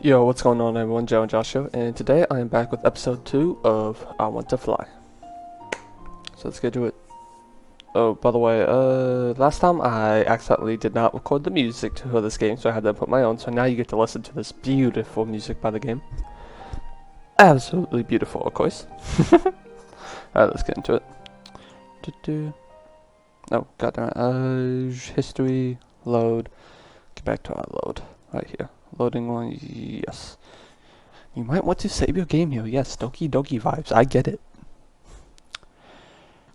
Yo, what's going on everyone, Joe and Joshua, and today I am back with episode 2 of I Want to Fly. So let's get to it. Oh, by the way, last time I accidentally did not record the music for this game, so I had to put my own, so now you get to listen to this beautiful music by the game. Absolutely beautiful, of course. Alright, let's get into it. Oh, goddamn it. History, load. Get back to our load. Right here. Loading one, yes. You might want to save your game here. Yes, Doki Doki vibes. I get it.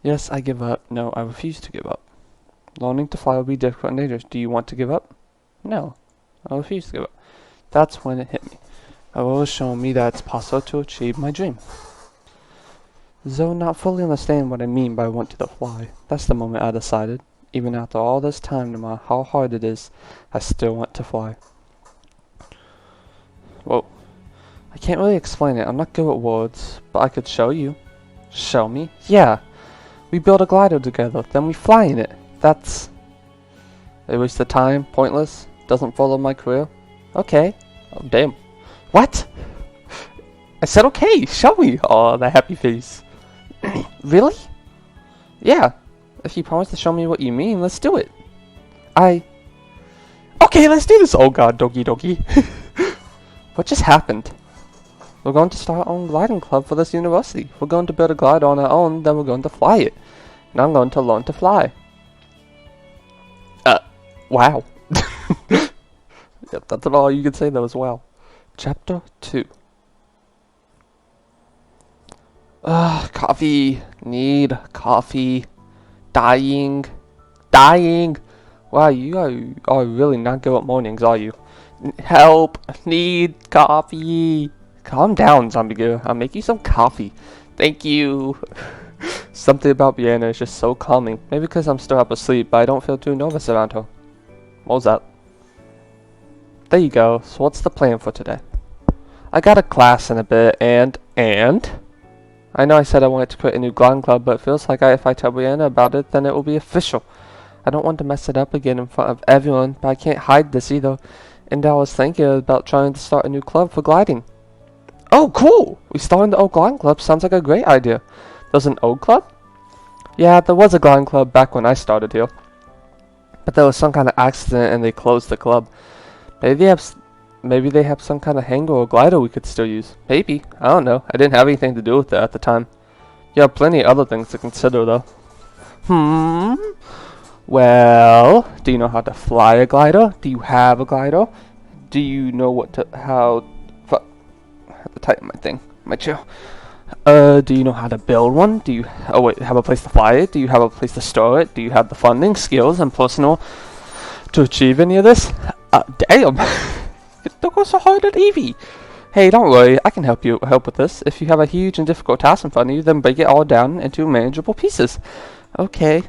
Yes, I give up. No, I refuse to give up. Learning to fly will be difficult and dangerous. Do you want to give up? No, I refuse to give up. That's when it hit me. It was showing me that it's possible to achieve my dream. Though not fully understand what I mean by want to fly, that's the moment I decided. Even after all this time, no matter how hard it is, I still want to fly. Whoa. I can't really explain it. I'm not good at words, but I could show you. Show me? Yeah. We build a glider together, then we fly in it. That's a waste of time, pointless, doesn't follow my career. Okay. Oh, damn. What? I said okay, show me. Oh, the happy face. Really? Yeah. If you promise to show me what you mean, let's do it. Okay, let's do this. Oh god, Doki Doki. What just happened? We're going to start our own gliding club for this university. We're going to build a glider on our own, then we're going to fly it. And I'm going to learn to fly. Wow. Yep, that's all you could say though as well. Chapter 2. Coffee. Need coffee. Dying. Wow, you are really not good at mornings, are you? Help! Need coffee! Calm down, Zombie Girl. I'll make you some coffee. Thank you! Something about Vienna is just so calming. Maybe because I'm still up asleep, but I don't feel too nervous around her. What was that? There you go. So what's the plan for today? I got a class in a bit, and? I know I said I wanted to create a new gliding club, but it feels like if I tell Brianna about it, then it will be official. I don't want to mess it up again in front of everyone, but I can't hide this either. And I was thinking about trying to start a new club for gliding. Oh, cool! We started the old gliding club. Sounds like a great idea. There's an old club? Yeah, there was a gliding club back when I started here. But there was some kind of accident and they closed the club. Maybe they have some kind of hanger or glider we could still use. Maybe. I don't know. I didn't have anything to do with it at the time. You have plenty of other things to consider though. Well, do you know how to fly a glider? Do you have a glider? Do you know I have to tighten my thing, my chair. Do you know how to build one? Do you, have a place to fly it? Do you have a place to store it? Do you have the funding, skills, and personal to achieve any of this? Damn! Don't go so hard at Evie! Hey, don't worry, I can help with this. If you have a huge and difficult task in front of you, then break it all down into manageable pieces. Okay.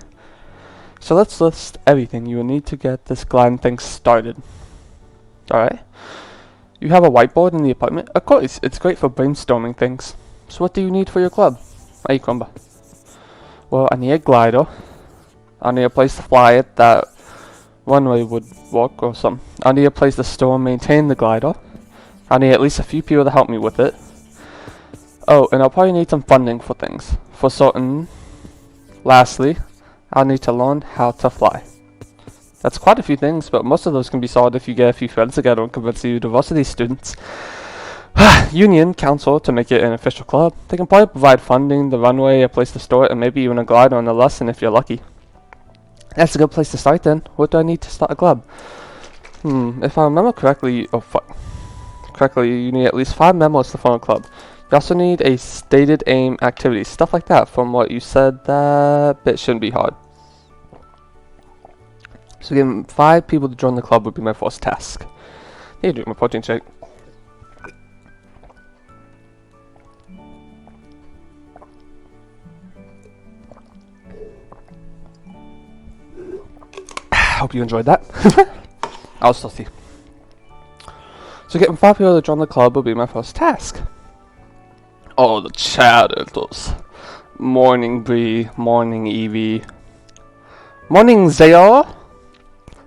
So let's list everything you will need to get this gliding thing started. Alright. You have a whiteboard in the apartment? Of course, it's great for brainstorming things. So what do you need for your club? Hey, Crumba. Well, I need a glider. I need a place to fly it that runway would work or something. I need a place to store and maintain the glider. I need at least a few people to help me with it. Oh, and I'll probably need some funding for things. For certain. Lastly, I'll need to learn how to fly. That's quite a few things, but most of those can be solved if you get a few friends together and convince the university students, union, council to make it an official club. They can probably provide funding, the runway, a place to store it, and maybe even a glider on a lesson if you're lucky. That's a good place to start then. What do I need to start a club? If I remember correctly, you need at least 5 members to form a club. You also need a stated aim activity, stuff like that. From what you said, that bit shouldn't be hard. So getting 5 people to join the club would be my first task. Need to drink my protein shake. Hope you enjoyed that. I was thirsty. So getting 5 people to join the club will be my first task. Oh, the chat editor. Morning Bree, morning Evie. Morning Zayo.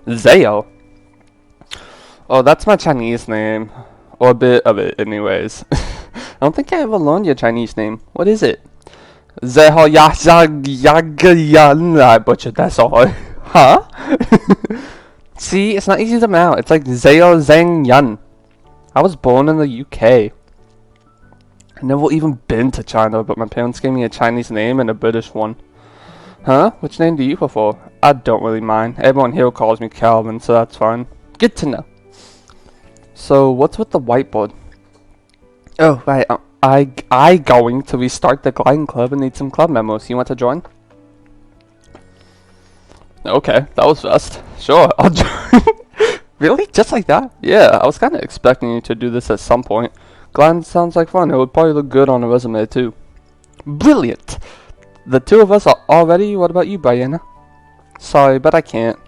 Zayo? Oh, that's my Chinese name. Or a bit of it, anyways. I don't think I ever learned your Chinese name. What is it? Zeho Yagayan. I butchered that so hard. Huh? See, it's not easy to pronounce. It's like Zeo Zhang Yan. I was born in the UK. I never even been to China, but my parents gave me a Chinese name and a British one. Huh? Which name do you prefer? I don't really mind. Everyone here calls me Calvin, so that's fine. Good to know. So, what's with the whiteboard? Oh, right. I going to restart the gliding club and need some club members. You want to join? Okay, that was fast. Sure, I'll join. Really? Just like that? Yeah, I was kind of expecting you to do this at some point. Gliding sounds like fun. It would probably look good on a resume too. Brilliant! The two of us are all ready. What about you, Brianna? Sorry, but I can't.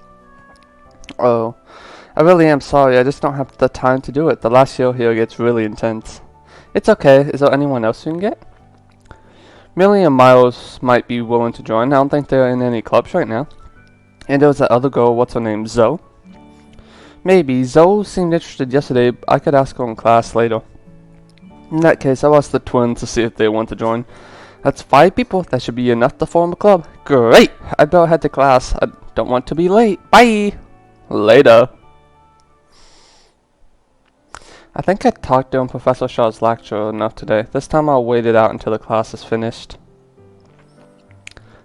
Oh, I really am sorry. I just don't have the time to do it. The last year here gets really intense. It's okay. Is there anyone else you can get? Millie and Miles might be willing to join. I don't think they're in any clubs right now. And there was that other girl, what's her name, Zoe? Maybe. Zoe seemed interested yesterday. I could ask her in class later. In that case, I'll ask the twins to see if they want to join. That's 5 people. That should be enough to form a club. Great! I better head to class. I don't want to be late. Bye! Later. I think I talked during Professor Shaw's lecture enough today. This time I'll wait it out until the class is finished.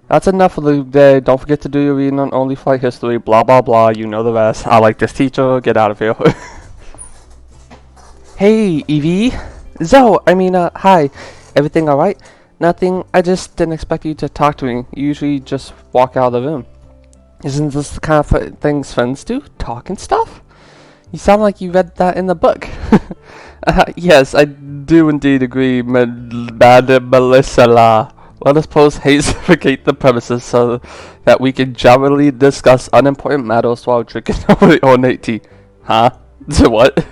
That's enough for the day. Don't forget to do your reading on Only Flight History. Blah blah blah. You know the rest. I like this teacher. Get out of here. Hey, Evie. Zoe, hi. Everything alright? Nothing. I just didn't expect you to talk to me. You usually just walk out of the room. Isn't this the kind of things friends do? Talk and stuff? You sound like you read that in the book. Yes, I do indeed agree, Bad Melissa. Let us post hastificate the premises so that we can generally discuss unimportant matters while drinking over the ornate tea. Huh? What?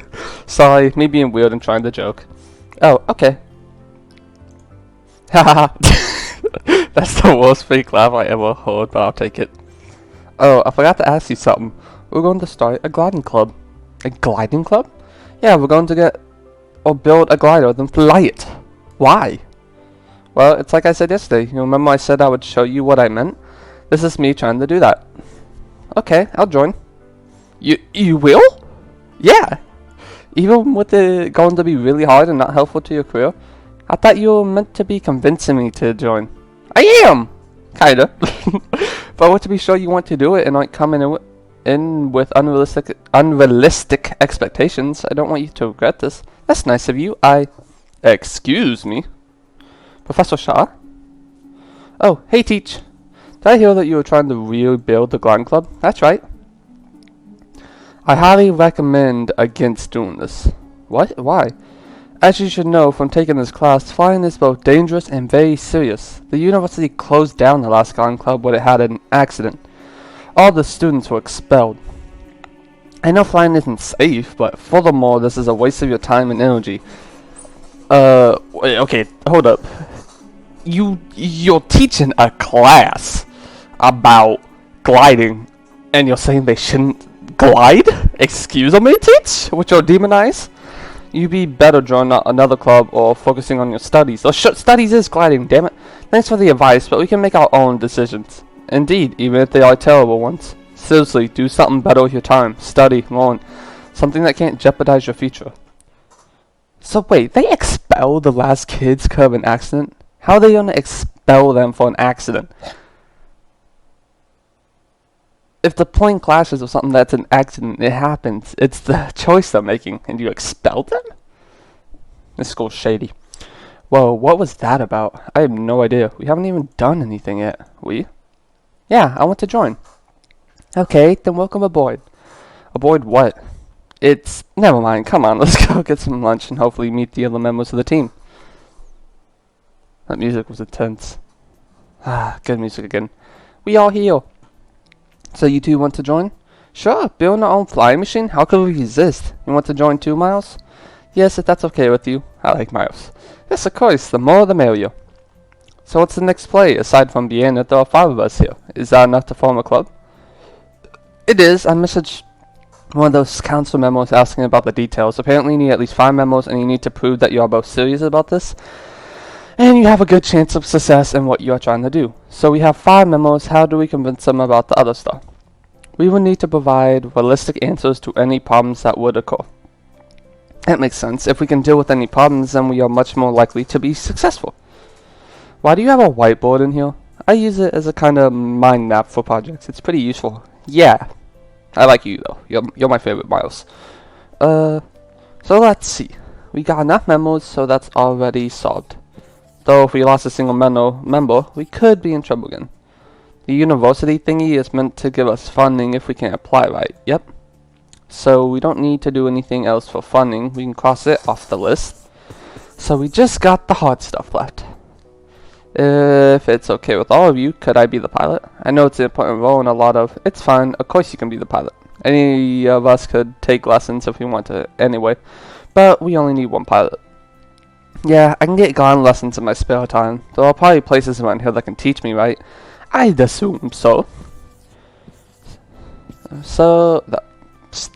Sorry, me being weird and trying to joke. Oh, okay. Haha. That's the worst fake laugh I ever heard, but I'll take it. Oh, I forgot to ask you something. We're going to start a gliding club. A gliding club? Yeah, we're going to get or build a glider, then fly it. Why? Well, it's like I said yesterday. You remember I said I would show you what I meant? This is me trying to do that. Okay, I'll join. You will? Yeah. Even with it going to be really hard and not helpful to your career? I thought you were meant to be convincing me to join. I am! Kinda. But I want to be sure you want to do it and not come in with unrealistic expectations. I don't want you to regret this. That's nice of you. Excuse me? Professor Shaw? Oh, hey Teach. Did I hear that you were trying to rebuild the gliding club? That's right. I highly recommend against doing this. What? Why? As you should know from taking this class, flying is both dangerous and very serious. The university closed down the last gliding club when it had an accident. All the students were expelled. I know flying isn't safe, but furthermore, this is a waste of your time and energy. Wait, okay, hold up. You're teaching a class about gliding, and you're saying they shouldn't glide? Excuse me, Teach? With your demon eyes? You'd be better joining another club or focusing on your studies. Studies is gliding, damn it. Thanks for the advice, but we can make our own decisions. Indeed, even if they are terrible ones. Seriously, do something better with your time. Study, learn. Something that can't jeopardize your future. So wait, they expelled the last kids because of an accident? How are they going to expel them for an accident? If the plane clashes with something that's an accident, it happens. It's the choice they're making, and you expel them? This school's shady. Whoa, what was that about? I have no idea. We haven't even done anything yet. We? Yeah, I want to join. Okay, then welcome aboard. Aboard what? Never mind, come on, let's go get some lunch and hopefully meet the other members of the team. That music was intense. Ah, good music again. We are here. So you two want to join? Sure, building our own flying machine? How could we resist? You want to join too, Miles? Yes, if that's okay with you. I like Miles. Yes, of course, the more the merrier. So what's the next play? Aside from Vienna, there are 5 of us here. Is that enough to form a club? It is. I messaged one of those council memos asking about the details. Apparently you need at least 5 memos, and you need to prove that you are both serious about this, and you have a good chance of success in what you are trying to do. So we have 5 memos. How do we convince them about the other stuff? We would need to provide realistic answers to any problems that would occur. That makes sense. If we can deal with any problems, then we are much more likely to be successful. Why do you have a whiteboard in here? I use it as a kind of mind map for projects. It's pretty useful. Yeah. I like you though. You're my favorite, Miles. So let's see. We got enough memos, so that's already solved. Though if we lost a single member, we could be in trouble again. The university thingy is meant to give us funding if we can apply right. Yep. So we don't need to do anything else for funding. We can cross it off the list. So we just got the hard stuff left. If it's okay with all of you, could I be the pilot? I know it's an important role in a lot of... It's fine, of course you can be the pilot. Any of us could take lessons if we want to anyway, but we only need 1 pilot. Yeah, I can get gone lessons in my spare time. There are probably places around here that can teach me, right? I'd assume so. So, that's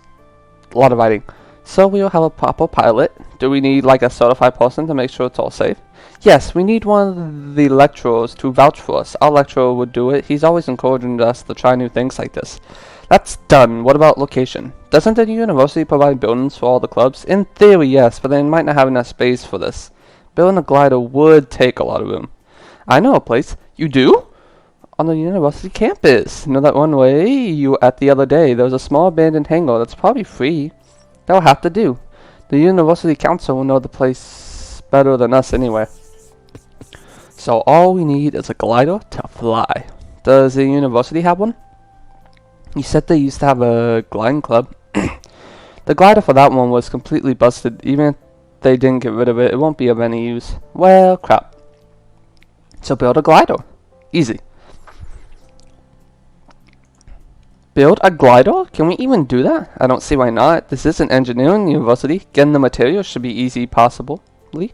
a lot of writing. So we'll have a proper pilot. Do we need like a certified person to make sure it's all safe? Yes, we need one of the lecturers to vouch for us. Our lecturer would do it. He's always encouraging us to try new things like this. That's done. What about location? Doesn't the university provide buildings for all the clubs? In theory, yes, but they might not have enough space for this. Building a glider would take a lot of room. I know a place. You do? On the university campus. You know that one way you were at the other day? There was a small abandoned hangar that's probably free. That'll have to do. The university council will know the place better than us anyway. So all we need is a glider to fly. Does the university have one? You said they used to have a gliding club. The glider for that one was completely busted. Even if they didn't get rid of it, it won't be of any use. Well, crap. So build a glider. Easy. Build a glider? Can we even do that? I don't see why not. This is an engineering university. Getting the materials should be easy possibly.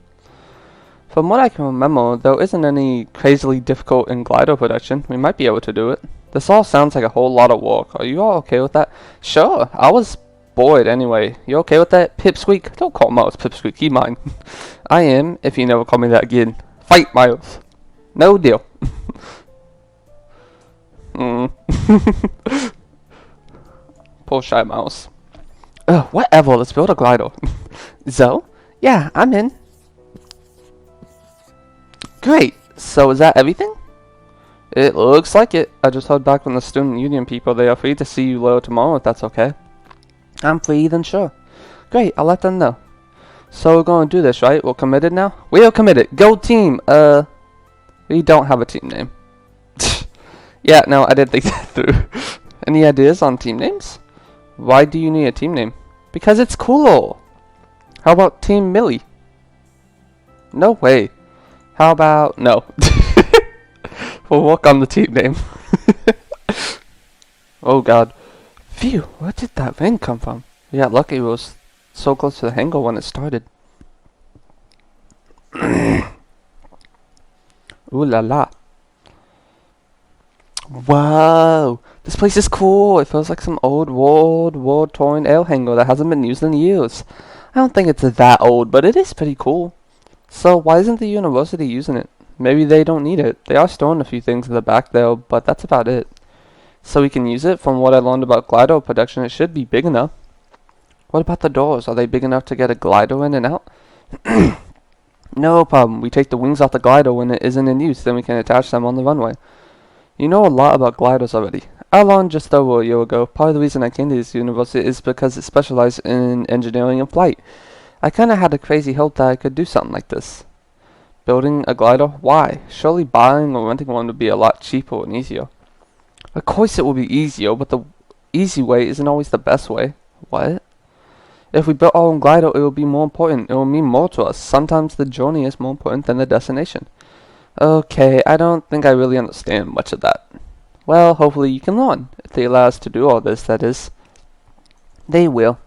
From what I can remember, there isn't any crazily difficult in glider production. We might be able to do it. This all sounds like a whole lot of work. Are you all okay with that? Sure. I was bored anyway. You okay with that? Pipsqueak? Don't call Miles Pipsqueak. He mine. I am, if you never call me that again. Fight, Miles. No deal. Poor shy Miles. Whatever. Let's build a glider. Zoe? Yeah, I'm in. Great. So is that everything? It looks like it. I just heard back from the student union people. They are free to see you later tomorrow if that's okay. I'm free then, sure. Great, I'll let them know. So we're going to do this, right? We're committed now? We are committed. Go team! We don't have a team name. Yeah, no, I didn't think that through. Any ideas on team names? Why do you need a team name? Because it's cool. How about Team Millie? No way. How about... No. We'll work on the team name. Oh god. Phew, where did that ring come from? We got lucky it was so close to the hangar when it started. Ooh la la. Whoa! This place is cool! It feels like some old war-torn air hangar that hasn't been used in years. I don't think it's that old, but it is pretty cool. So why isn't the university using it? Maybe they don't need it. They are storing a few things in the back there, but that's about it. So we can use it. From what I learned about glider production, it should be big enough. What about the doors? Are they big enough to get a glider in and out? No problem. We take the wings off the glider when it isn't in use, then we can attach them on the runway. You know a lot about gliders already. I learned just over a year ago. Part of the reason I came to this university is because it specialized in engineering and flight. I kinda had a crazy hope that I could do something like this. Building a glider? Why? Surely buying or renting one would be a lot cheaper and easier. Of course it will be easier, but the easy way isn't always the best way. What? If we built our own glider, it will be more important. It will mean more to us. Sometimes the journey is more important than the destination. Okay, I don't think I really understand much of that. Well, hopefully you can learn. If they allow us to do all this, that is. They will.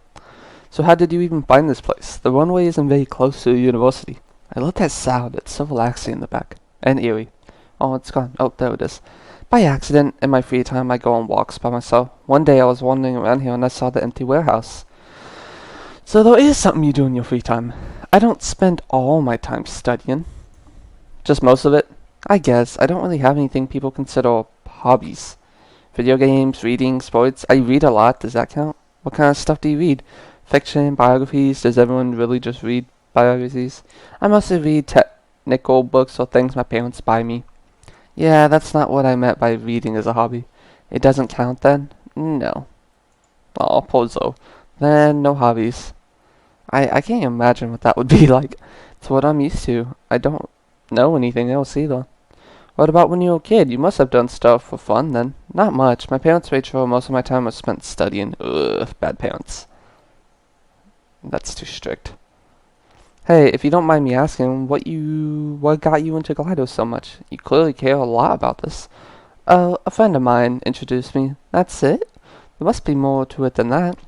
So how did you even find this place? The runway isn't very close to the university. I love that sound. It's so relaxing in the back. And eerie. Oh, it's gone. Oh, there it is. By accident, in my free time, I go on walks by myself. One day I was wandering around here and I saw the empty warehouse. So there is something you do in your free time. I don't spend all my time studying. Just most of it. I guess I don't really have anything people consider hobbies. Video games, reading, sports. I read a lot. Does that count? What kind of stuff do you read? Fiction, biographies? Does everyone really just read biographies? I mostly read technical books or things my parents buy me. Yeah, that's not what I meant by reading as a hobby. It doesn't count then? No. Oh, Pozo. Then no hobbies. I can't imagine what that would be like. It's what I'm used to. I don't know anything else either. What about when you were a kid? You must have done stuff for fun then. Not much. My parents made sure most of my time was spent studying. Ugh, bad parents. That's too strict. Hey, if you don't mind me asking, what got you into GLaDOS so much? You clearly care a lot about this. A friend of mine introduced me. That's it? There must be more to it than that.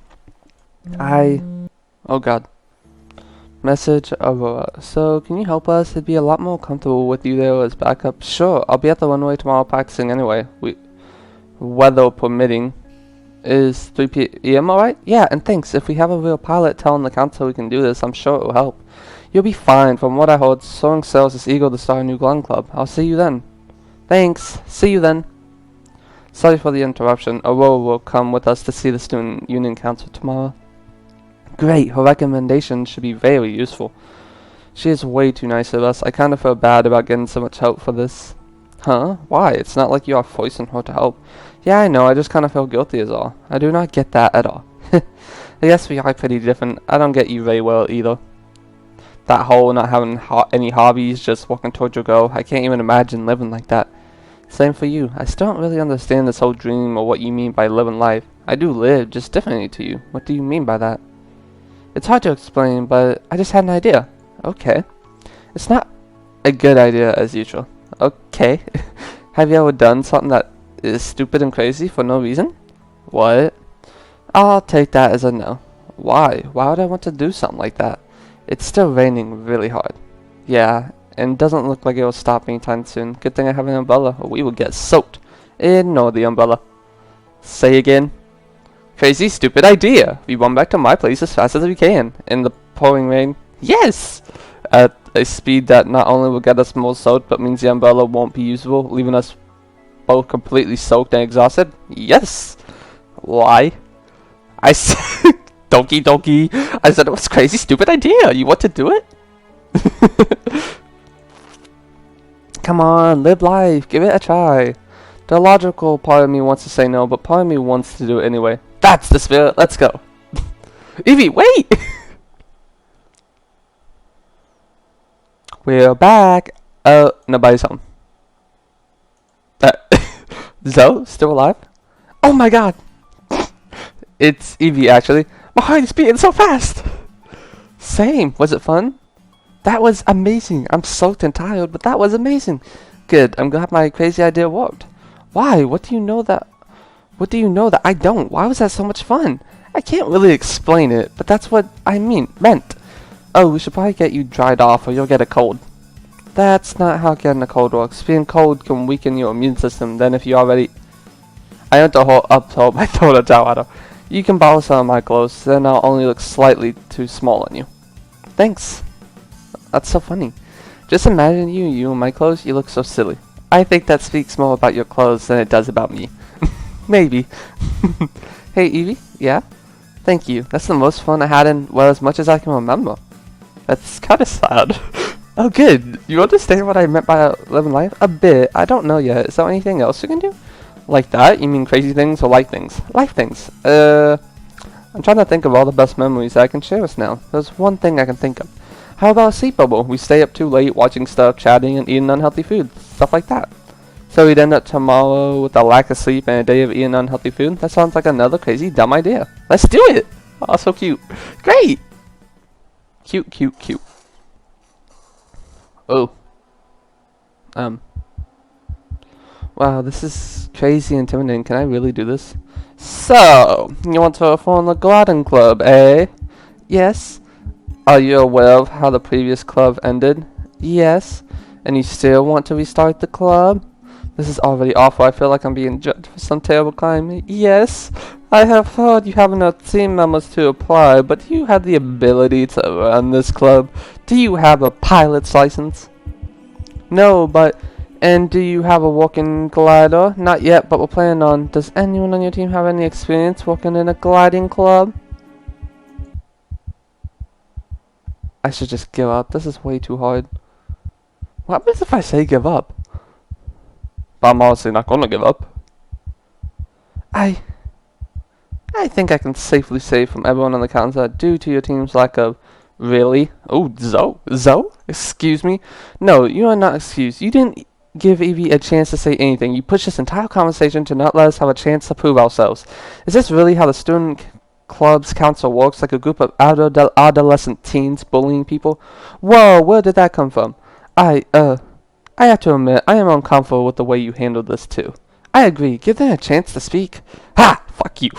Oh god. Message Aurora. So, can you help us? It'd be a lot more comfortable with you there as backup. Sure, I'll be at the runway tomorrow practicing anyway. Weather permitting. Is 3 p.m. alright? Yeah, and thanks. If we have a real pilot telling the council we can do this, I'm sure it'll help. You'll be fine. From what I heard, Soaring Sails is eager to start a new gun club. I'll see you then. Thanks. See you then. Sorry for the interruption. Aurora will come with us to see the Student Union Council tomorrow. Great. Her recommendation should be very useful. She is way too nice of us. I kind of feel bad about getting so much help for this. Huh? Why? It's not like you are forcing her to help. Yeah, I know. I just kind of feel guilty is all. I do not get that at all. I guess we are pretty different. I don't get you very well either. That whole not having any hobbies, just walking towards your goal. I can't even imagine living like that. Same for you. I still don't really understand this whole dream or what you mean by living life. I do live, just differently to you. What do you mean by that? It's hard to explain, but I just had an idea. Okay. It's not a good idea as usual. Okay. Have you ever done something that is stupid and crazy for no reason? What? I'll take that as a no. Why? Why would I want to do something like that? It's still raining really hard. Yeah, and it doesn't look like it will stop anytime soon. Good thing I have an umbrella, or we will get soaked. Ignore the umbrella. Say again. Crazy, stupid idea. We run back to my place as fast as we can. In the pouring rain. Yes! At a speed that not only will get us more soaked, but means the umbrella won't be usable, leaving us both completely soaked and exhausted. Yes! Why? I said, donkey. I said it was a crazy, stupid idea. You want to do it? Come on, live life. Give it a try. The logical part of me wants to say no, but part of me wants to do it anyway. That's the spirit. Let's go. Evie, wait! We're back. Nobody's home. Zoe, still alive? Oh my god! It's Evie, actually. My heart is beating so fast! Same. Was it fun? That was amazing. I'm soaked and tired, but that was amazing. Good. I'm glad my crazy idea worked. Why? What do you know that I don't? Why was that so much fun? I can't really explain it, but that's what I meant. Oh, we should probably get you dried off or you'll get a cold. That's not how getting a cold works. Being cold can weaken your immune system. Then if you already... I went to uphold my throat a Jawado. You can borrow some of my clothes, then I'll only look slightly too small on you. Thanks. That's so funny. Just imagine you in my clothes, you look so silly. I think that speaks more about your clothes than it does about me. Maybe. Hey Evie? Yeah? Thank you. That's the most fun I had in, well, as much as I can remember. That's kinda sad. Oh good. You understand what I meant by living life? A bit. I don't know yet. Is there anything else you can do? Like that? You mean crazy things or life things? Life things. I'm trying to think of all the best memories I can share with now. There's one thing I can think of. How about a sleep bubble? We stay up too late watching stuff, chatting, and eating unhealthy food. Stuff like that. So we'd end up tomorrow with a lack of sleep and a day of eating unhealthy food? That sounds like another crazy, dumb idea. Let's do it! Oh, so cute. Great! Cute. Oh. Wow, this is crazy intimidating. Can I really do this? So, you want to form the GLaDOS Club, eh? Yes. Are you aware of how the previous club ended? Yes. And you still want to restart the club? This is already awful. I feel like I'm being judged for some terrible crime. Yes, I have heard you have enough team members to apply, but do you have the ability to run this club? Do you have a pilot's license? No, but... And do you have a working glider? Not yet, but we're planning on. Does anyone on your team have any experience working in a gliding club? I should just give up. This is way too hard. What happens if I say give up? But I'm honestly not gonna give up. I think I can safely say from everyone on the council that due to your team's lack of... Really? Oh, Zoe? Excuse me? No, you are not excused. You didn't give Evie a chance to say anything. You pushed this entire conversation to not let us have a chance to prove ourselves. Is this really how the student club's council works, like a group of adolescent teens bullying people? Whoa, where did that come from? I have to admit, I am uncomfortable with the way you handled this too. I agree. Give them a chance to speak. Ha! Fuck you.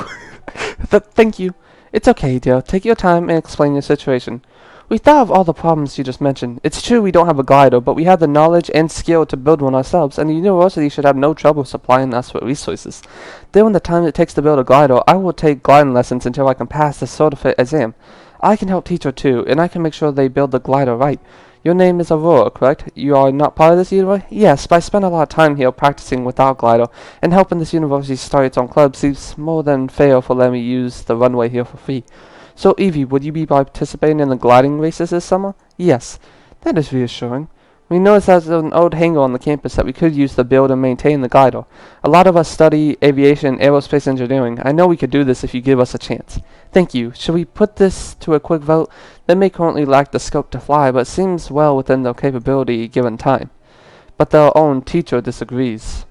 Thank you. It's okay, dear. Take your time and explain your situation. We thought of all the problems you just mentioned. It's true we don't have a glider, but we have the knowledge and skill to build one ourselves, and the university should have no trouble supplying us with resources. During the time it takes to build a glider, I will take gliding lessons until I can pass the certificate exam. I can help teach her too, and I can make sure they build the glider right. Your name is Aurora, correct? You are not part of this university? Yes, but I spend a lot of time here practicing without glider, and helping this university start its own club seems more than fair for letting me use the runway here for free. So, Evie, would you be participating in the gliding races this summer? Yes. That is reassuring. We noticed there's an old hangar on the campus that we could use to build and maintain the glider. A lot of us study aviation and aerospace engineering. I know we could do this if you give us a chance. Thank you. Should we put this to a quick vote? They may currently lack the scope to fly, but seems well within their capability given time. But their own teacher disagrees.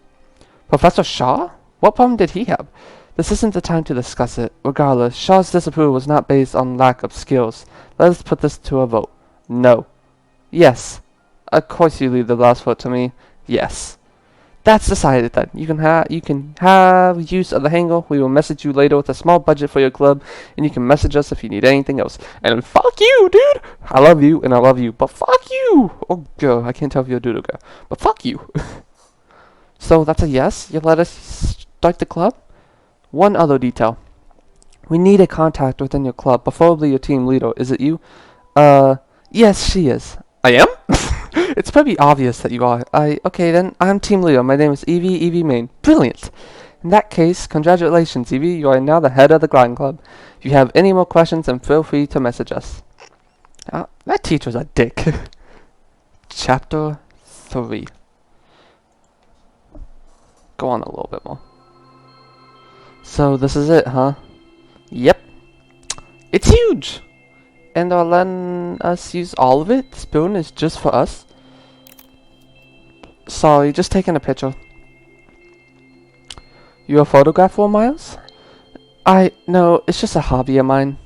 Professor Shaw? What problem did he have? This isn't the time to discuss it. Regardless, Shaw's disapproval was not based on lack of skills. Let us put this to a vote. No. Yes. Of course you leave the last vote to me. Yes. That's decided then. You can have use of the hangar. We will message you later with a small budget for your club, and you can message us if you need anything else. And fuck you, dude! I love you, and I love you, but fuck you! Oh, girl, I can't tell if you're a dude or girl. But fuck you! So, that's a yes? You let us start the club? One other detail. We need a contact within your club, preferably your team leader. Is it you? Yes, she is. I am? It's pretty obvious that you are. Okay then, I'm team leader. My name is Evie Main. Brilliant! In that case, congratulations, Evie. You are now the head of the gliding club. If you have any more questions, then feel free to message us. That teacher's a dick. Chapter 3. Go on a little bit more. So this is it, huh? Yep. It's huge! And they're letting us use all of it? This building is just for us? Sorry, just taking a picture. You a photographer, Miles? No, it's just a hobby of mine.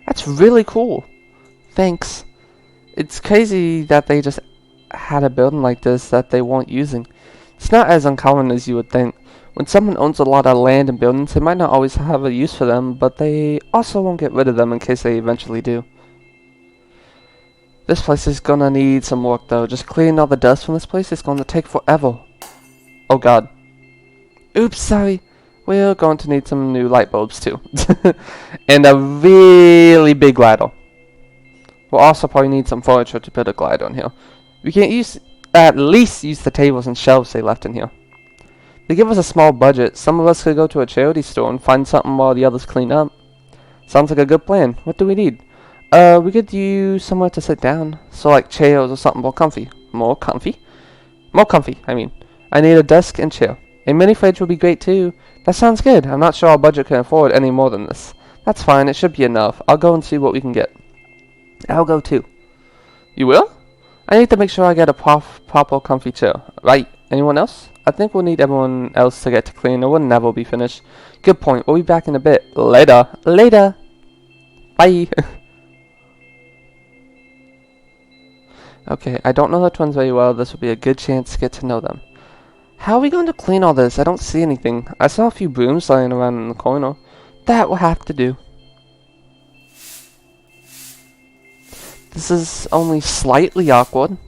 That's really cool. Thanks. It's crazy that they just had a building like this that they weren't using. It's not as uncommon as you would think. When someone owns a lot of land and buildings, they might not always have a use for them, but they also won't get rid of them in case they eventually do. This place is gonna need some work though. Just cleaning all the dust from this place is gonna take forever. Oh god. Oops, sorry. We're going to need some new light bulbs too. And a really big ladder. We'll also probably need some furniture to put a glider in here. We can at least use the tables and shelves they left in here. They give us a small budget. Some of us could go to a charity store and find something while the others clean up. Sounds like a good plan. What do we need? We could use somewhere to sit down. So like chairs or something more comfy. More comfy, I mean. I need a desk and chair. A mini fridge would be great too. That sounds good. I'm not sure our budget can afford any more than this. That's fine. It should be enough. I'll go and see what we can get. I'll go too. You will? I need to make sure I get a proper comfy chair. Right. Anyone else? I think we'll need everyone else to get to clean or we'll never be finished. Good point. We'll be back in a bit. Later. Later. Bye. Okay, I don't know the twins very well. This will be a good chance to get to know them. How are we going to clean all this? I don't see anything. I saw a few brooms lying around in the corner. That will have to do. This is only slightly awkward.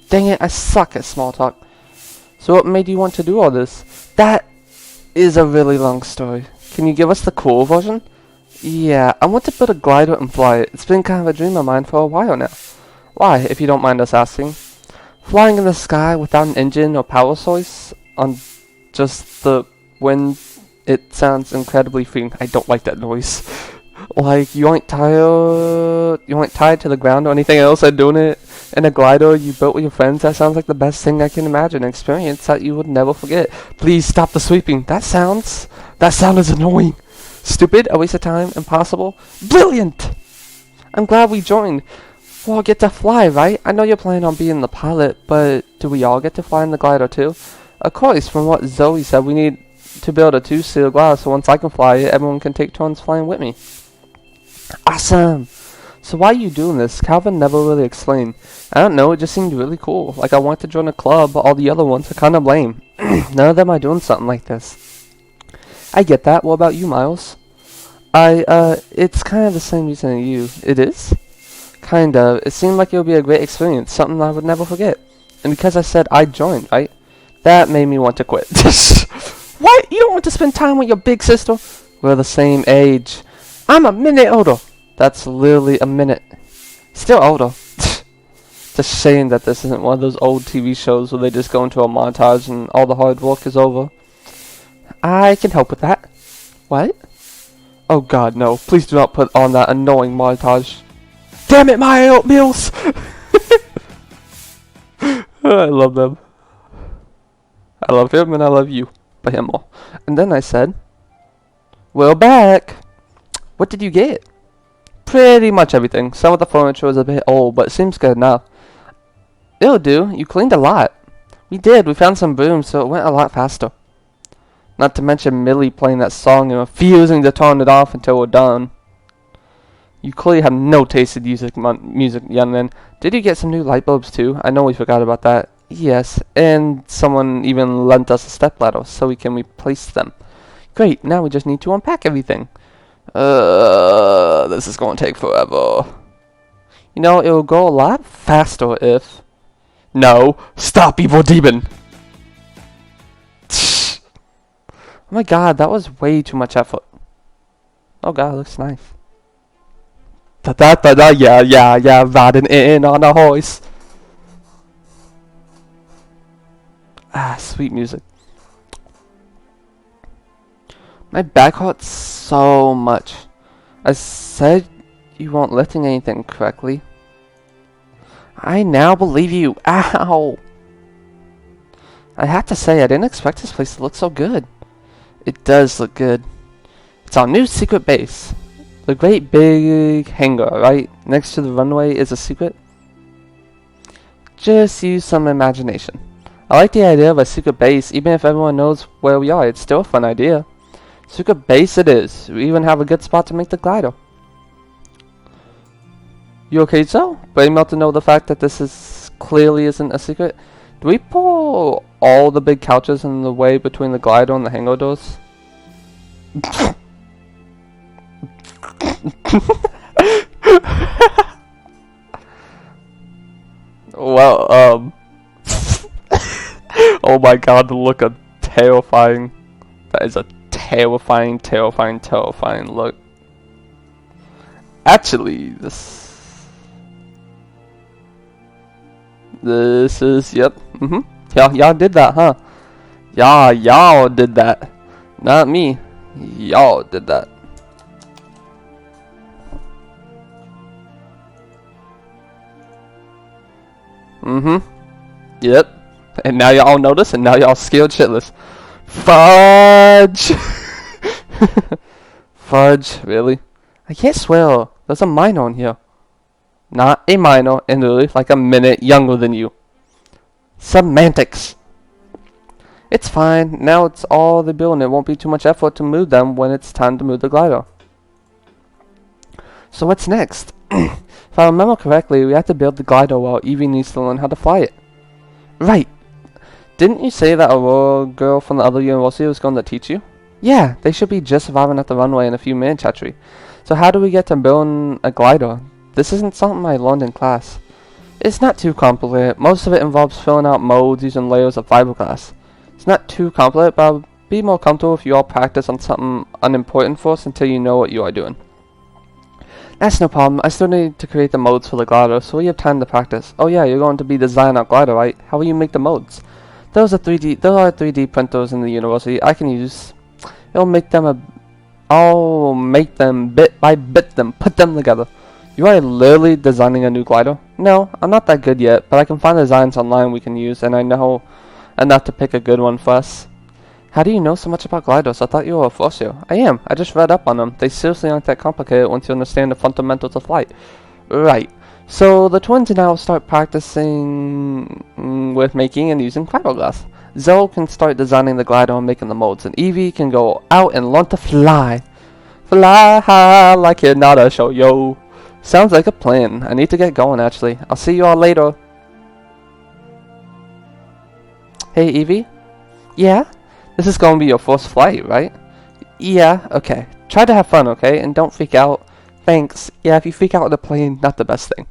Dang it, I suck at small talk. So what made you want to do all this? That is a really long story. Can you give us the cool version? Yeah, I want to build a glider and fly it. It's been kind of a dream of mine for a while now. Why, if you don't mind us asking? Flying in the sky without an engine or power source on just the wind, it sounds incredibly freeing. I don't like that noise. Like, you aren't tied to the ground or anything else and doing it in a glider you built with your friends. That sounds like the best thing I can imagine. An experience that you would never forget. Please stop the sweeping. That sound is annoying. Stupid, a waste of time, impossible. Brilliant! I'm glad we joined. We'll all get to fly, right? I know you're planning on being the pilot, but do we all get to fly in the glider too? Of course, from what Zoe said, we need to build a two-seater glider so once I can fly it, everyone can take turns flying with me. Awesome! So why are you doing this? Calvin never really explained. I don't know, it just seemed really cool. Like I wanted to join a club, but all the other ones are kind of lame. None of them are doing something like this. I get that. What about you, Miles? It's kind of the same reason as you. It is? Kind of. It seemed like it would be a great experience, something I would never forget. And because I said I joined, right? That made me want to quit. What? You don't want to spend time with your big sister? We're the same age. I'm a minute older. That's literally a minute. Still older. It's a shame that this isn't one of those old TV shows where they just go into a montage and all the hard work is over. I can help with that. What? Oh god, no. Please do not put on that annoying montage. Damn it, my oatmeals! I love them. I love him and I love you. But him more. And then I said, we're back! What did you get? Pretty much everything. Some of the furniture was a bit old, but it seems good now. It'll do. You cleaned a lot. We did. We found some brooms, so it went a lot faster. Not to mention Millie playing that song and refusing to turn it off until we're done. You clearly have no taste in music, young man. Did you get some new light bulbs too? I know we forgot about that. Yes, and someone even lent us a stepladder so we can replace them. Great, now we just need to unpack everything. This is going to take forever. You know, it will go a lot faster if... No, stop, evil demon! Oh my god, that was way too much effort. Oh god, it looks nice. Da-da-da-da, yeah, riding in on a horse. Ah, sweet music. My back hurts so much. I said you weren't lifting anything correctly. I now believe you. Ow! I have to say, I didn't expect this place to look so good. It does look good. It's our new secret base. The great big hangar, right? Next to the runway is a secret. Just use some imagination. I like the idea of a secret base, even if everyone knows where we are. It's still a fun idea. Secret base it is. We even have a good spot to make the glider. You okay, Joe? Blame out to know the fact that this is clearly isn't a secret. Do we pull all the big couches in the way between the glider and the hangar doors? Well, oh my god, the look of terrifying. That is a terrifying look. Actually, this is, yep, y'all did that, huh? Y'all did that. Not me. Y'all did that. Yep. And now y'all notice, and now y'all scared shitless. Fudge! Fudge, really? I can't swear. There's a minor on here. Not a minor, and literally like a minute younger than you. Semantics. It's fine. Now it's all the building. It won't be too much effort to move them when it's time to move the glider. So what's next? If I remember correctly, we have to build the glider while Evie needs to learn how to fly it. Right. Didn't you say that a little girl from the other university was going to teach you? Yeah, they should be just arriving at the runway in a few minutes, actually. So how do we get to building a glider? This isn't something I learned in class. It's not too complicated. Most of it involves filling out modes using layers of fiberglass. It's not too complicated, but I'll be more comfortable if you all practice on something unimportant first until you know what you are doing. That's no problem. I still need to create the modes for the glider, so we have time to practice. Oh yeah, you're going to be designing our glider, right? How will you make the modes? Those are 3D printers in the university I can use. I'll make them bit by bit, put them together. You are literally designing a new glider? No, I'm not that good yet, but I can find designs online we can use, and I know enough to pick a good one for us. How do you know so much about gliders? I thought you were a first year. I am. I just read up on them. They seriously aren't that complicated once you understand the fundamentals of flight. Right. So the twins and I will start practicing with making and using fiberglass. Zoe can start designing the glider and making the molds, and Evie can go out and learn to fly. Fly high like you're not a show, yo. Sounds like a plan. I need to get going, actually. I'll see you all later. Hey, Evie? Yeah? This is going to be your first flight, right? Yeah, okay. Try to have fun, okay? And don't freak out. Thanks. Yeah, if you freak out with the plane, not the best thing.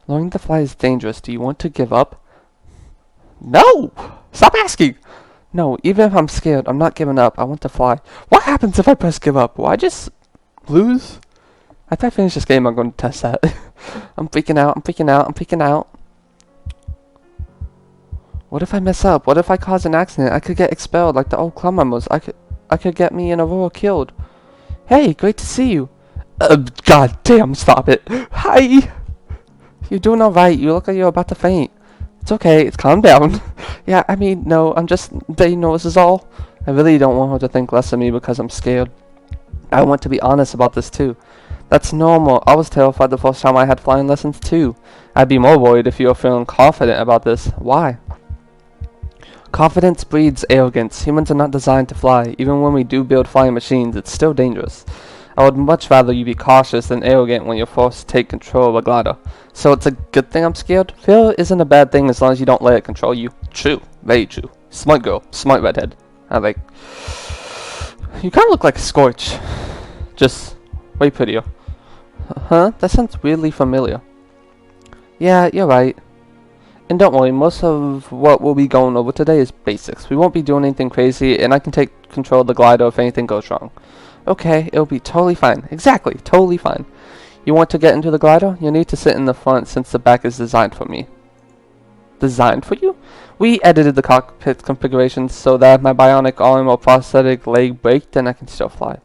Learning to fly is dangerous. Do you want to give up? No! Stop asking! No, even if I'm scared, I'm not giving up. I want to fly. What happens if I press give up? Will I just lose? After I finish this game, I'm going to test that. I'm freaking out. What if I mess up? What if I cause an accident? I could get expelled like the old club members. I could get me and Aurora killed. Hey, great to see you. God damn, stop it. Hi. You're doing alright. You look like you're about to faint. It's okay. It's calm down. Yeah, I mean, no, I'm just letting you know this is all. I really don't want her to think less of me because I'm scared. I want to be honest about this too. That's normal. I was terrified the first time I had flying lessons too. I'd be more worried if you were feeling confident about this. Why? Confidence breeds arrogance. Humans are not designed to fly. Even when we do build flying machines, it's still dangerous. I would much rather you be cautious than arrogant when you're forced to take control of a glider. So it's a good thing I'm scared? Fear isn't a bad thing as long as you don't let it control you. True. Very true. Smart girl. Smart redhead. I like... You kind of look like a Scorch. Just way prettier. Huh? That sounds weirdly familiar. Yeah, you're right. And don't worry, most of what we'll be going over today is basics. We won't be doing anything crazy, and I can take control of the glider if anything goes wrong. Okay, it'll be totally fine. Exactly, totally fine. You want to get into the glider? You'll need to sit in the front since the back is designed for me. Designed for you? We edited the cockpit configurations so that if my bionic arm or prosthetic leg break, then I can still fly.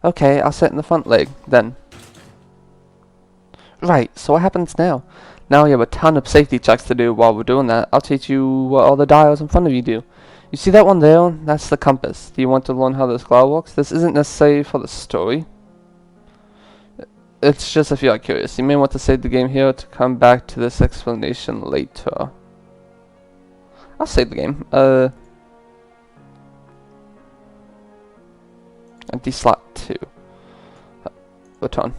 Okay, I'll sit in the front leg, then. Right, so what happens now? Now you have a ton of safety checks to do while we're doing that. I'll teach you what all the dials in front of you do. You see that one there? That's the compass. Do you want to learn how this glider works? This isn't necessary for the story. It's just if you are curious. You may want to save the game here to come back to this explanation later. I'll save the game. Empty slot 2. Return.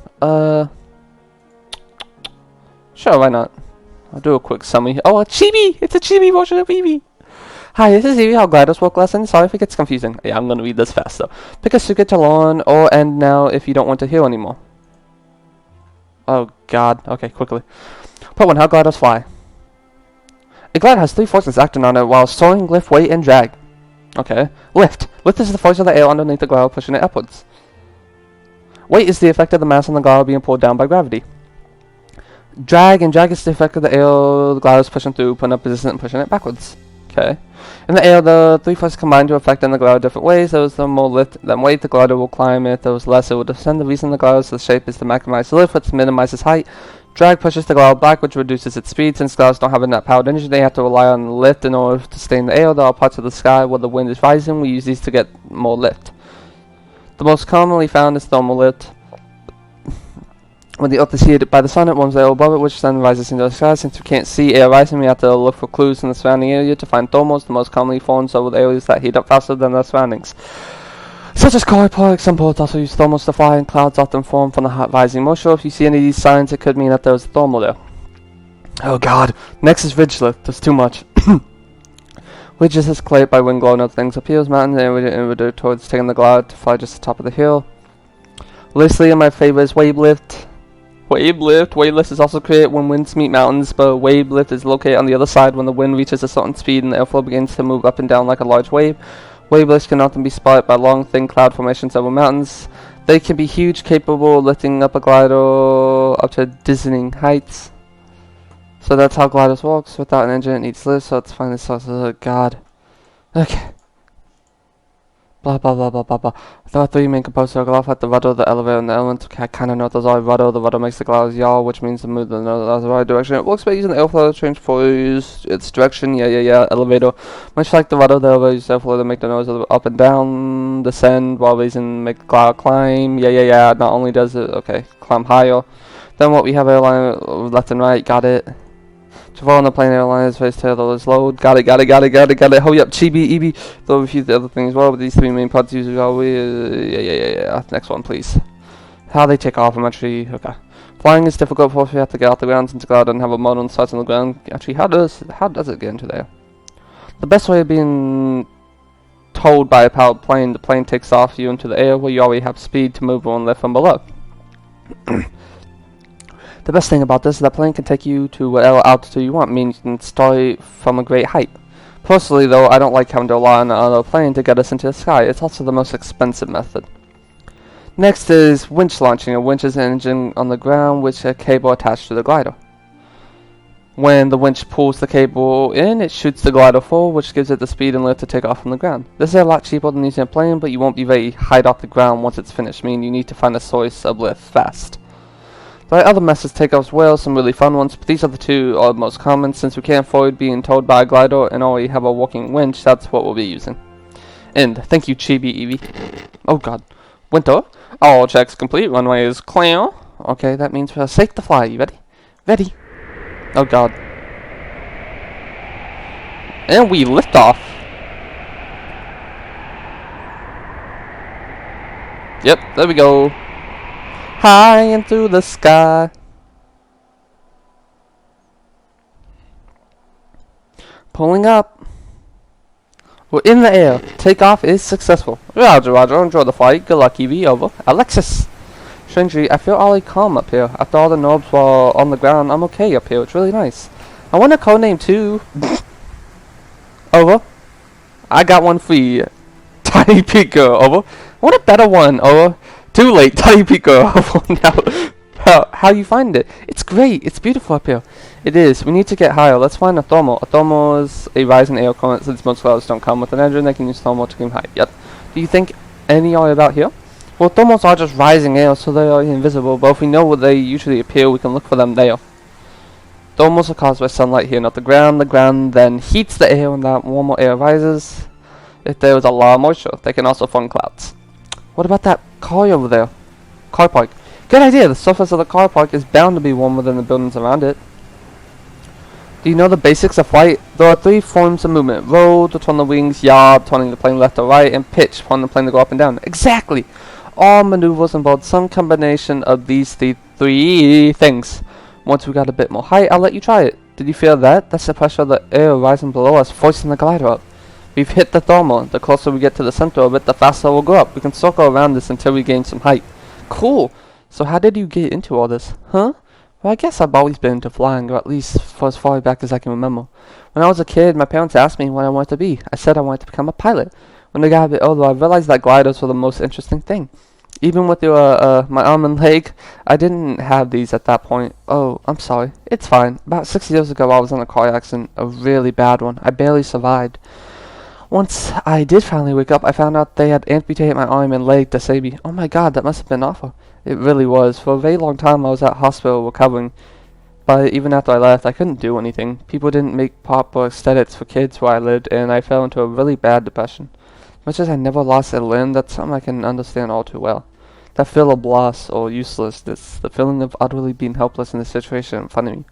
Sure, why not? I'll do a quick summary. Oh, a chibi! It's a chibi version of Eevee! Hi, this is Eevee, how gliders work lesson. Sorry if it gets confusing. Yeah, I'm gonna read this fast though. Pick a secret to learn or end now if you don't want to hear anymore. Oh god. Okay, quickly. Part 1, how gliders fly. A glider has 3 forces acting on it while soaring, lift, weight, and drag. Okay. Lift. Lift is the force of the air underneath the glider pushing it upwards. Weight is the effect of the mass on the glider being pulled down by gravity. Drag is the effect of the air the glider is pushing through, putting up resistance and pushing it backwards. Okay. In the air, the 3 forces combine to affect the glider different ways. There is more lift than weight, the glider will climb. If there was less, it will descend. The reason the glider's shape is to maximize the lift, which minimizes height. Drag pushes the glider back, which reduces its speed. Since gliders don't have enough powered engine, they have to rely on lift in order to stay in the air. There are parts of the sky where the wind is rising. We use these to get more lift. The most commonly found is thermal lift. When the earth is heated by the sun, it warms the air above it, which then rises into the sky. Since we can't see air rising, we have to look for clues in the surrounding area to find thermals. The most commonly formed are the areas that heat up faster than their surroundings, such as car products. Some birds also use thermals to fly, and clouds often form from the hot rising moisture. If you see any of these signs, it could mean that there's a thermal there. Oh god. Next is ridge lift. There's too much. Ridges is created by wind blowing other things up hills, mountains, and towards taking the glider to fly just the top of the hill. Lastly, my favorite is wave lift. Wave lift. Wave lift is also created when winds meet mountains, but wave lift is located on the other side when the wind reaches a certain speed and the airflow begins to move up and down like a large wave. Wave lifts can often be spotted by long, thin cloud formations over mountains. They can be huge, capable of lifting up a glider up to dizzying heights. So that's how gliders works. Without an engine, it needs lift, so it's finally starts. Oh, God. Okay. Blah blah blah blah blah blah. There are three main components of the glider: the rudder, the elevator, and the element. Okay, I kind of know what those are. Rudder. The rudder makes the glider yaw, which means to move the right direction. It works by using the airflow to change for its direction. Yeah. Elevator. Much like the rudder, the elevator uses airflow to make the nose up and down, descend, while raising make the glider climb. Yeah. Not only does it, climb higher. Then what we have airline left and right. Got it. Travel on the plane airline is face tail is load. Got it. Hurry up, chibi, EB. Though a few other things as well, but these three main parts usually always. Yeah. Next one, please. How they take off, I'm actually. Okay. Flying is difficult for us. We have to get off the ground since the cloud doesn't have a motor and starts on the ground. Actually, how does it get into there? The best way of being told by a powered plane, the plane takes off you into the air where you already have speed to move and lift from below. The best thing about this is that plane can take you to whatever altitude you want, meaning you can start from a great height. Personally, though, I don't like having to rely on another plane to get us into the sky. It's also the most expensive method. Next is winch launching. A winch is an engine on the ground with a cable attached to the glider. When the winch pulls the cable in, it shoots the glider forward, which gives it the speed and lift to take off from the ground. This is a lot cheaper than using a plane, but you won't be very high off the ground once it's finished, meaning you need to find a source of lift fast. There are other methods to take off as well, some really fun ones, but these are the two are the most common. Since we can't avoid being towed by a glider and already have a working winch, that's what we'll be using. And thank you, Chibi Eevee. Oh God. Winter. All checks complete. Runway is clear. Okay, that means we're safe to fly. You ready? Ready. Oh God. And we lift off. Yep, there we go. High and through the sky. Pulling up. We're in the air. Takeoff is successful. Roger. Enjoy the flight. Good luck, Eevee. Over. Alexis. Strangely, I feel oddly calm up here. After all the knobs were on the ground, I'm okay up here. It's really nice. I want a codename too. Over. I got one for you. Tiny Pika. Over. I want a better one. Over. Too late, Tiny Pika. Now, how you find it? It's great. It's beautiful up here. It is. We need to get higher. Let's find a thermal. A thermal is a rising air current. Since most clouds don't come with an engine, they can use thermal to climb high. Yep. Do you think any are about here? Well, thermals are just rising air, so they are invisible. But if we know where they usually appear, we can look for them there. Thermals are caused by sunlight here, not the ground. The ground then heats the air, and that warmer air rises. If there is a lot of moisture, they can also form clouds. What about that car over there? Car park. Good idea. The surface of the car park is bound to be warmer than the buildings around it. Do you know the basics of flight? There are three forms of movement. Roll to turn the wings, yaw, turning the plane left or right, and pitch, turning the plane to go up and down. Exactly. All maneuvers involve some combination of these three things. Once we got a bit more height, I'll let you try it. Did you feel that? That's the pressure of the air rising below us, forcing the glider up. We've hit the thermal. The closer we get to the center of it, the faster we'll go up. We can circle around this until we gain some height. Cool. So how did you get into all this? Huh? Well, I guess I've always been into flying, or at least for as far back as I can remember. When I was a kid, my parents asked me what I wanted to be. I said I wanted to become a pilot. When I got a bit older, I realized that gliders were the most interesting thing. Even with my arm and leg, I didn't have these at that point. Oh, I'm sorry. It's fine. About 6 years ago, I was in a car accident, a really bad one. I barely survived. Once I did finally wake up, I found out they had amputated my arm and leg to save me. Oh my God, that must have been awful. It really was. For a very long time, I was at hospital recovering. But even after I left, I couldn't do anything. People didn't make proper aesthetics for kids where I lived, and I fell into a really bad depression. Much as I never lost a limb, that's something I can understand all too well. That feel of loss or uselessness, the feeling of utterly being helpless in the situation in front of me.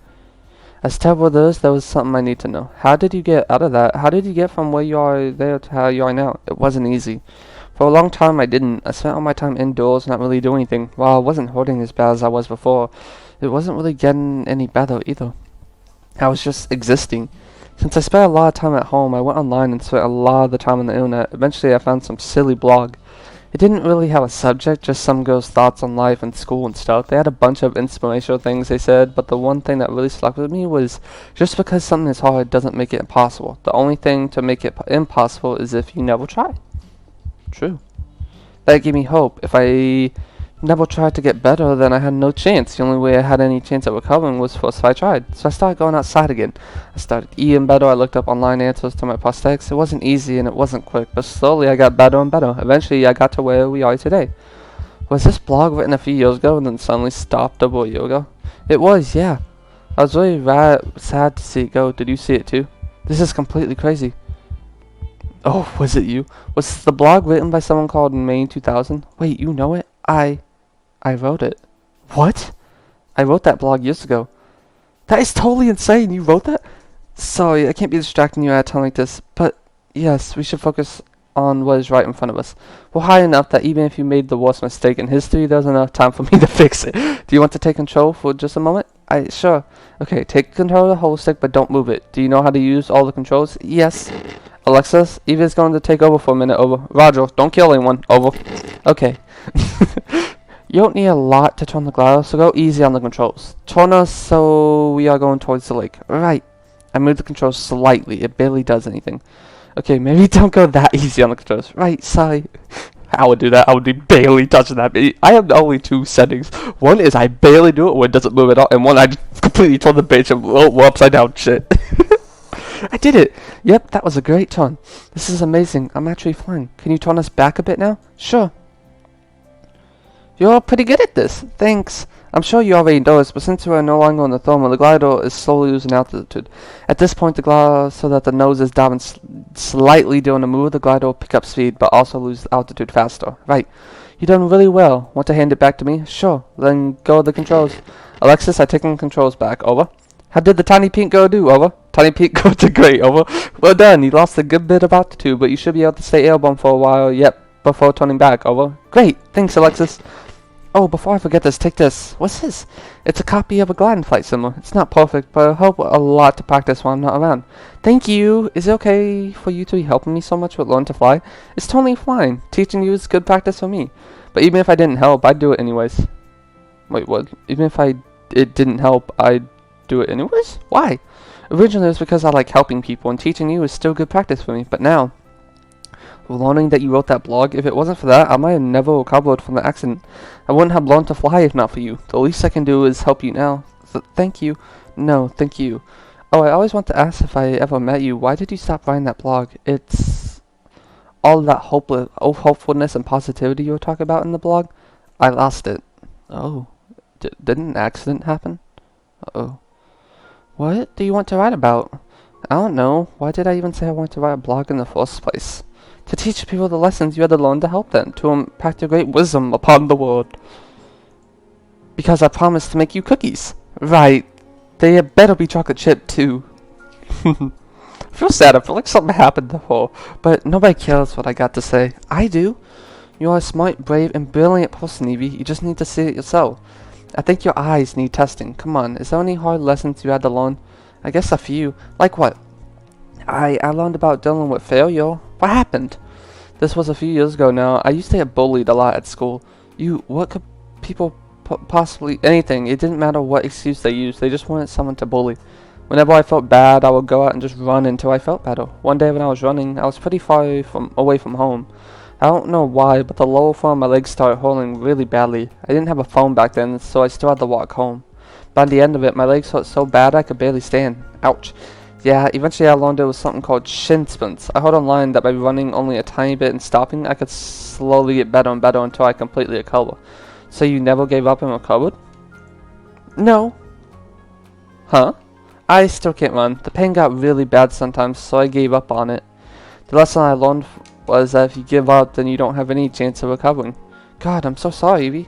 As terrible as this, there was something I need to know. How did you get out of that? How did you get from where you are there to how you are now? It wasn't easy. For a long time I didn't. I spent all my time indoors, not really doing anything. While I wasn't hurting as bad as I was before, it wasn't really getting any better either. I was just existing. Since I spent a lot of time at home, I went online and spent a lot of the time on the internet. Eventually I found some silly blog. It didn't really have a subject, just some girls' thoughts on life and school and stuff. They had a bunch of inspirational things they said, but the one thing that really stuck with me was just because something is hard doesn't make it impossible. The only thing to make it impossible is if you never try. True. That gave me hope. If I never tried to get better, then I had no chance. The only way I had any chance at recovering was first if I tried. So I started going outside again. I started eating better. I looked up online answers to my prosthetics. It wasn't easy and it wasn't quick, but slowly I got better and better. Eventually I got to where we are today. Was this blog written a few years ago and then suddenly stopped over a year ago? It was, yeah. I was really sad to see it go. Did you see it too? This is completely crazy. Oh, was it you? Was the blog written by someone called May 2000? Wait, you know it? I wrote it. What? I wrote that blog years ago. That is totally insane. You wrote that? Sorry, I can't be distracting you at a time like this, but yes, we should focus on what is right in front of us. We're high enough that even if you made the worst mistake in history, there's enough time for me to fix it. Do you want to take control for just a moment? Sure. Okay, take control of the whole stick, but don't move it. Do you know how to use all the controls? Yes. Alexis, Eva's going to take over for a minute. Over. Roger, don't kill anyone. Over. Okay. You don't need a lot to turn the GLaDOS, so go easy on the controls. Turn us so we are going towards the lake. Right. I moved the controls slightly. It barely does anything. Okay, maybe don't go that easy on the controls. Right, sorry. I would do that. I would be barely touching that. I have only two settings. One is I barely do it when it doesn't move at all, and one I just completely turn the bitch and we're upside down shit. I did it! Yep, that was a great turn. This is amazing. I'm actually flying. Can you turn us back a bit now? Sure. You're pretty good at this. Thanks. I'm sure you already know this, but since we are no longer on the thermal, the glider is slowly losing altitude. At this point, the glider, so that the nose is diving slightly during the move, the glider will pick up speed, but also lose altitude faster. Right. You done really well. Want to hand it back to me? Sure. Then go with the controls. Alexis, I take the controls back. Over. How did the tiny pink girl do? Over. Tiny pink girl did great. Over. Well done. You lost a good bit of altitude, but you should be able to stay airborne for a while. Yep. Before turning back. Over. Great. Thanks, Alexis. Oh, before I forget this, take this. What's this? It's a copy of a gliding flight symbol. It's not perfect, but I hope a lot to practice while I'm not around. Thank you. Is it okay for you to be helping me so much with learning to fly? It's totally fine. Teaching you is good practice for me. But even if I didn't help, I'd do it anyways. Wait, what? Even if it didn't help, I'd do it anyways? Why? Originally it was because I like helping people, and teaching you is still good practice for me. But now, learning that you wrote that blog, if it wasn't for that, I might have never recovered from the accident. I wouldn't have learned to fly if not for you. The least I can do is help you now. Thank you. No, thank you. Oh, I always want to ask if I ever met you. Why did you stop writing that blog? It's all that hopefulness and positivity you were talking about in the blog. I lost it. Oh, didn't an accident happen? Uh-oh. What do you want to write about? I don't know. Why did I even say I wanted to write a blog in the first place? To teach people the lessons you had to learn to help them, to impact your great wisdom upon the world. Because I promised to make you cookies. Right. They had better be chocolate chip too. I feel sad. I feel like something happened to her. But nobody cares what I got to say. I do. You are a smart, brave, and brilliant person, Evie. You just need to see it yourself. I think your eyes need testing. Come on. Is there any hard lessons you had to learn? I guess a few. Like what? I learned about dealing with failure. What happened? This was a few years ago now. I used to get bullied a lot at school. What could people possibly, anything. It didn't matter what excuse they used. They just wanted someone to bully. Whenever I felt bad, I would go out and just run until I felt better. One day when I was running, I was pretty far away from home. I don't know why, but the lower part of my legs started hurting really badly. I didn't have a phone back then, so I still had to walk home. By the end of it, my legs hurt so bad I could barely stand. Ouch. Yeah, eventually I learned there was something called shin splints. I heard online that by running only a tiny bit and stopping, I could slowly get better and better until I completely recovered. So you never gave up and recovered? No. Huh? I still can't run. The pain got really bad sometimes, so I gave up on it. The lesson I learned was that if you give up, then you don't have any chance of recovering. God, I'm so sorry, Evie.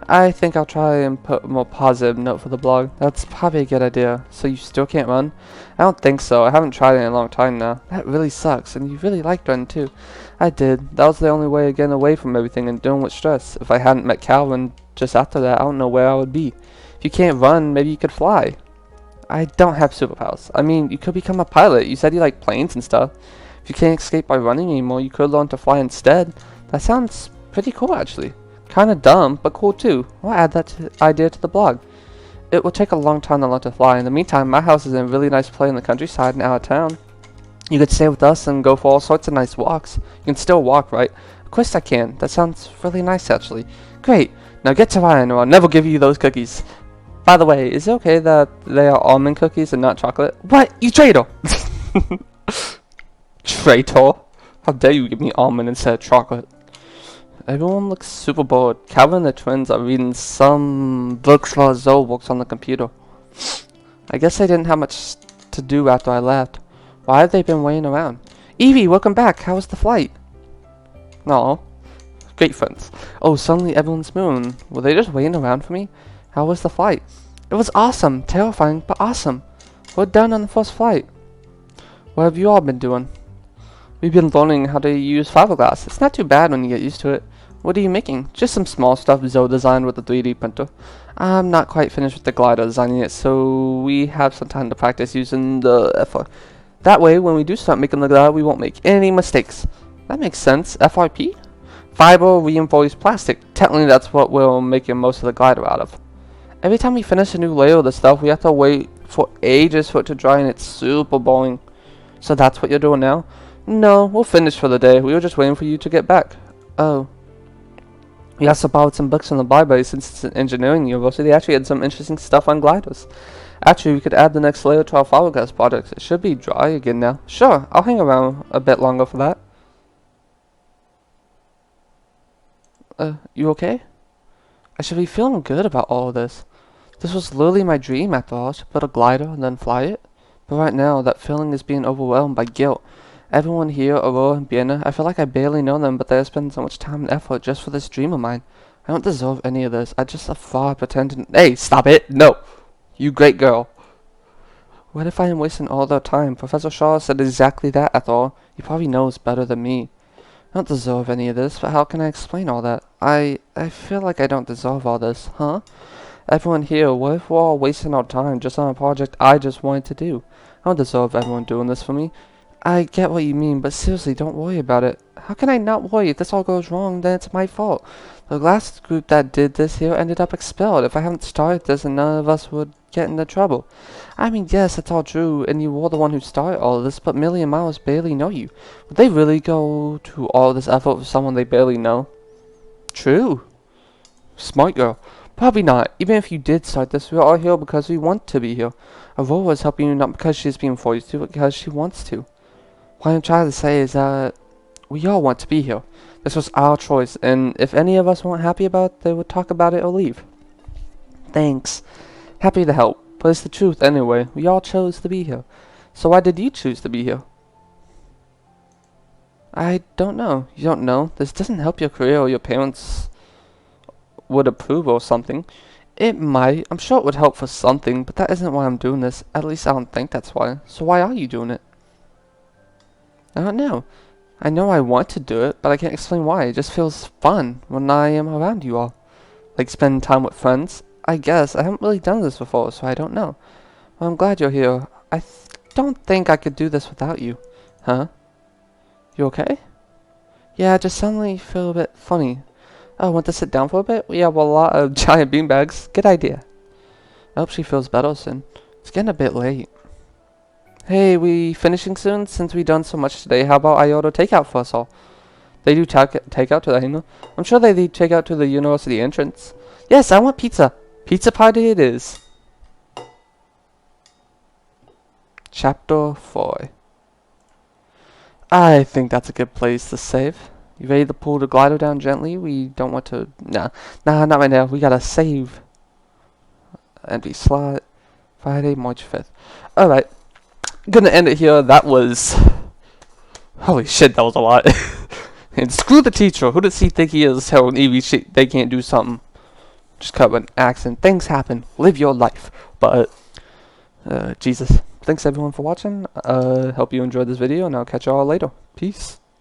I think I'll try and put a more positive note for the blog. That's probably a good idea. So you still can't run? I don't think so. I haven't tried it in a long time now. That really sucks, and you really liked running too. I did. That was the only way of getting away from everything and dealing with stress. If I hadn't met Calvin just after that, I don't know where I would be. If you can't run, maybe you could fly. I don't have superpowers. I mean, you could become a pilot. You said you like planes and stuff. If you can't escape by running anymore, you could learn to fly instead. That sounds Pretty cool, actually. Kinda dumb, but cool too. I'll add that idea to the blog. It will take a long time to learn to fly. In the meantime, my house is in a really nice place in the countryside and out of town. You could stay with us and go for all sorts of nice walks. You can still walk, right? Of course I can. That sounds really nice, actually. Great. Now get to Ryan or I'll never give you those cookies. By the way, is it okay that they are almond cookies and not chocolate? What? You traitor! Traitor? How dare you give me almond instead of chocolate? Everyone looks super bored. Calvin and the twins are reading some books while Zoe works on the computer. I guess they didn't have much to do after I left. Why have they been waiting around? Evie, welcome back. How was the flight? No. Great friends. Oh, suddenly everyone's moving. Were they just waiting around for me? How was the flight? It was awesome. Terrifying, but awesome. We're done on the first flight. What have you all been doing? We've been learning how to use fiberglass. It's not too bad when you get used to it. What are you making? Just some small stuff Zoe designed with a 3D printer. I'm not quite finished with the glider designing it, so we have some time to practice using the FR. That way, when we do start making the glider, we won't make any mistakes. That makes sense. FRP? Fiber reinforced plastic. Technically, that's what we're making most of the glider out of. Every time we finish a new layer of the stuff, we have to wait for ages for it to dry, and it's super boring. So that's what you're doing now? No, we're finished for the day. We were just waiting for you to get back. Oh. We also borrowed some books from the library since it's an engineering university. They actually had some interesting stuff on gliders. Actually, we could add the next layer to our fiberglass projects. It should be dry again now. Sure, I'll hang around a bit longer for that. You okay? I should be feeling good about all of this. This was literally my dream after all, to build a glider and then fly it. But right now, that feeling is being overwhelmed by guilt. Everyone here, Aurora and Vienna, I feel like I barely know them, but they have spent so much time and effort just for this dream of mine. I don't deserve any of this. I just a fraud pretending. Hey, stop it! No! You great girl. What if I am wasting all their time? Professor Shaw said exactly that, after all. He probably knows better than me. I don't deserve any of this, but how can I explain all that? I feel like I don't deserve all this, huh? Everyone here, what if we're all wasting our time just on a project I just wanted to do? I don't deserve everyone doing this for me. I get what you mean, but seriously, don't worry about it. How can I not worry? If this all goes wrong, then it's my fault. The last group that did this here ended up expelled. If I hadn't started this, and none of us would get into trouble. I mean, yes, it's all true, and you were the one who started all of this, but Millie and Miles barely know you. Would they really go to all this effort for someone they barely know? True. Smart girl. Probably not. Even if you did start this, we're all here because we want to be here. Aurora is helping you not because she's being forced to, but because she wants to. What I'm trying to say is that we all want to be here. This was our choice, and if any of us weren't happy about it, they would talk about it or leave. Thanks. Happy to help, but it's the truth anyway. We all chose to be here. So why did you choose to be here? I don't know. You don't know? This doesn't help your career or your parents would approve or something. It might. I'm sure it would help for something, but that isn't why I'm doing this. At least I don't think that's why. So why are you doing it? I don't know. I know I want to do it, but I can't explain why. It just feels fun when I am around you all. Like spending time with friends. I guess. I haven't really done this before, so I don't know. Well, I'm glad you're here. I don't think I could do this without you. Huh? You okay? Yeah, I just suddenly feel a bit funny. Oh, want to sit down for a bit? We have a lot of giant beanbags. Good idea. I hope she feels better soon. It's getting a bit late. Hey, we finishing soon? Since we done so much today, how about I order takeout for us all? They do takeout to the hangar? I'm sure they do takeout to the university entrance. Yes, I want pizza. Pizza party it is. Chapter 4. I think that's a good place to save. You ready to pull the glider down gently? We don't want to... Nah, not right now. We gotta save. Empty slot. Friday, March 5th. Alright. Gonna end it here. That was... Holy shit, that was a lot. And screw the teacher. Who does he think he is telling Evie they can't do something? Just cut an accent. Things happen. Live your life. But, Jesus. Thanks everyone for watching. Hope you enjoyed this video, and I'll catch y'all later. Peace.